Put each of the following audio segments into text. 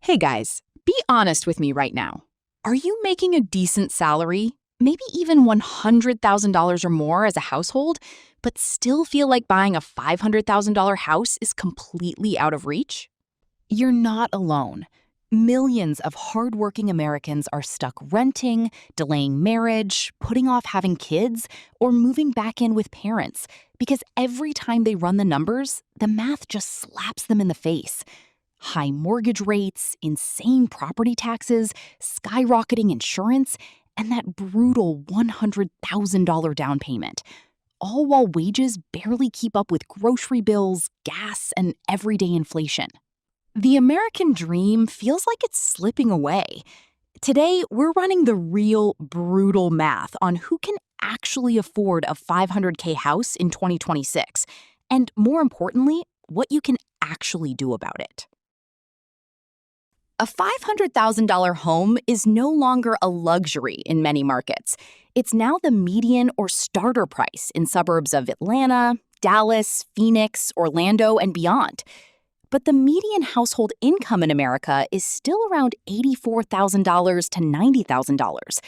Hey guys, be honest with me right now. Are you making a decent salary, maybe even $100,000 or more as a household, but still feel like buying a $500,000 house is completely out of reach? You're not alone. Millions of hardworking Americans are stuck renting, delaying marriage, putting off having kids, or moving back in with parents because every time they run the numbers, the math just slaps them in the face. High mortgage rates, insane property taxes, skyrocketing insurance, and that brutal $100,000 down payment, all while wages barely keep up with grocery bills, gas, and everyday inflation. The American dream feels like it's slipping away. Today, we're running the real brutal math on who can actually afford a 500K house in 2026, and more importantly, what you can actually do about it. A $500,000 home is no longer a luxury in many markets. It's now the median or starter price in suburbs of Atlanta, Dallas, Phoenix, Orlando, and beyond. But the median household income in America is still around $84,000 to $90,000.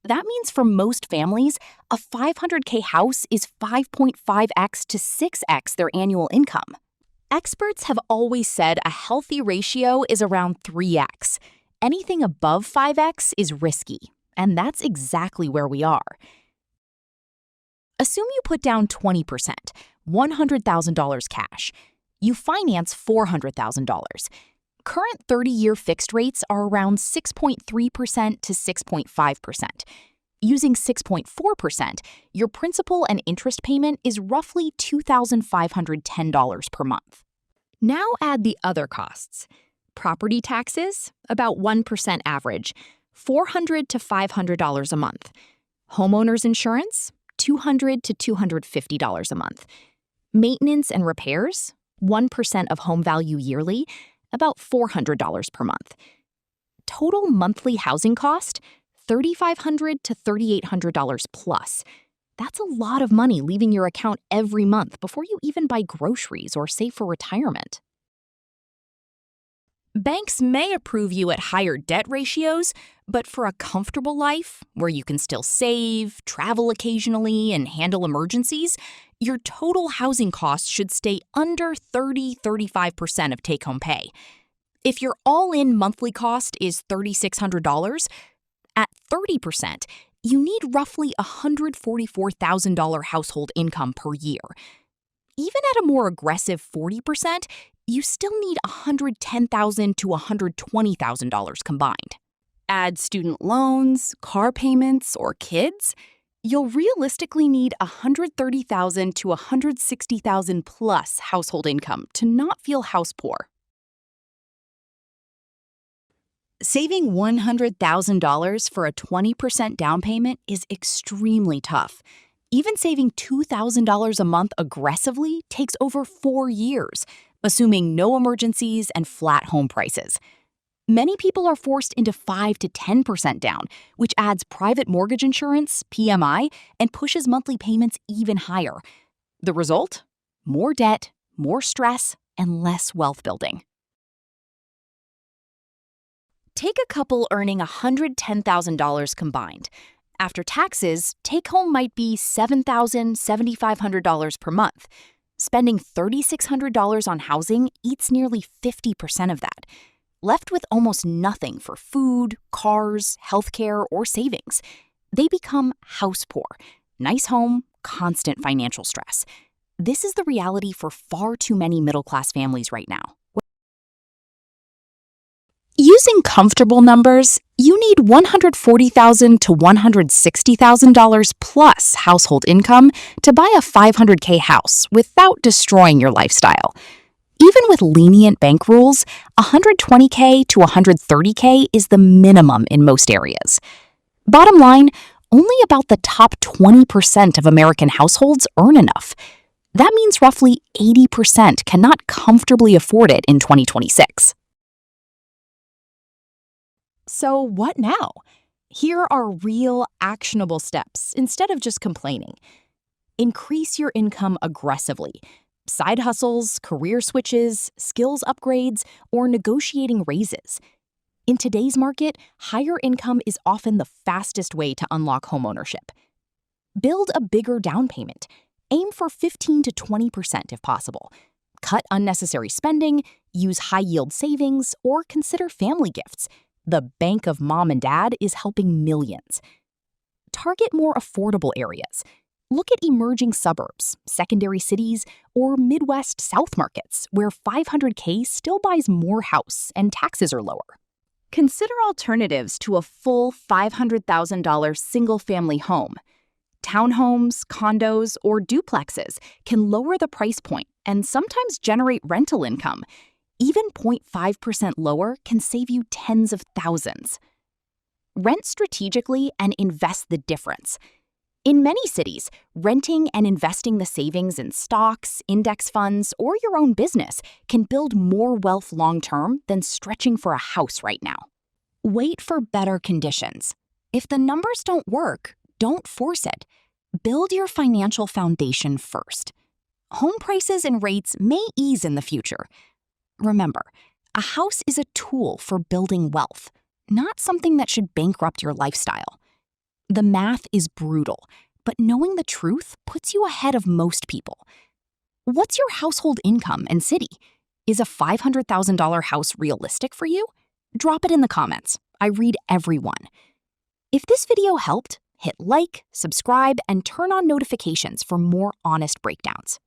That means for most families, a 500K house is 5.5x to 6x their annual income. Experts have always said a healthy ratio is around 3x. Anything above 5x is risky, and that's exactly where we are. Assume you put down 20%, $100,000 cash. You finance $400,000. Current 30-year fixed rates are around 6.3% to 6.5%. Using 6.4%, your principal and interest payment is roughly $2,510 per month. Now add the other costs. Property taxes, about 1% average, $400 to $500 a month. Homeowners insurance, $200 to $250 a month. Maintenance and repairs, 1% of home value yearly, about $400 per month. Total monthly housing cost, $3,500 to $3,800 plus. That's a lot of money leaving your account every month before you even buy groceries or save for retirement. Banks may approve you at higher debt ratios, but for a comfortable life, where you can still save, travel occasionally, and handle emergencies, your total housing costs should stay under 35% of take-home pay. If your all-in monthly cost is $3,600, at 30%, you need roughly $144,000 household income per year. Even at a more aggressive 40%, you still need $110,000 to $120,000 combined. Add student loans, car payments, or kids, you'll realistically need $130,000 to $160,000 plus household income to not feel house poor. Saving $100,000 for a 20% down payment is extremely tough. Even saving $2,000 a month aggressively takes over 4 years, assuming no emergencies and flat home prices. Many people are forced into 5 to 10% down, which adds private mortgage insurance, PMI, and pushes monthly payments even higher. The result? More debt, more stress, and less wealth building. Take a couple earning $110,000 combined. After taxes, take-home might be $7,000, $7,500 per month. Spending $3,600 on housing eats nearly 50% of that. Left with almost nothing for food, cars, healthcare, or savings. They become house poor. Nice home, constant financial stress. This is the reality for far too many middle-class families right now. Using comfortable numbers, you need $140,000 to $160,000 plus household income to buy a 500K house without destroying your lifestyle. Even with lenient bank rules, $120K to $130K is the minimum in most areas. Bottom line, only about the top 20% of American households earn enough. That means roughly 80% cannot comfortably afford it in 2026. So what now? Here are real, actionable steps instead of just complaining. Increase your income aggressively. Side hustles, career switches, skills upgrades, or negotiating raises. In today's market, higher income is often the fastest way to unlock homeownership. Build a bigger down payment. Aim for 15 to 20% if possible. Cut unnecessary spending, use high-yield savings, or consider family gifts. The bank of mom and dad is helping millions. Target more affordable areas. Look at emerging suburbs, secondary cities, or Midwest South markets where $500K still buys more house and taxes are lower. Consider alternatives to a full $500,000 single-family home. Townhomes, condos, or duplexes can lower the price point and sometimes generate rental income. Even 0.5% lower can save you tens of thousands. Rent strategically and invest the difference. In many cities, renting and investing the savings in stocks, index funds, or your own business can build more wealth long-term than stretching for a house right now. Wait for better conditions. If the numbers don't work, don't force it. Build your financial foundation first. Home prices and rates may ease in the future. Remember, a house is a tool for building wealth, not something that should bankrupt your lifestyle. The math is brutal, but knowing the truth puts you ahead of most people. What's your household income and city? Is a $500,000 house realistic for you? Drop it in the comments. I read every one. If this video helped, hit like, subscribe, and turn on notifications for more honest breakdowns.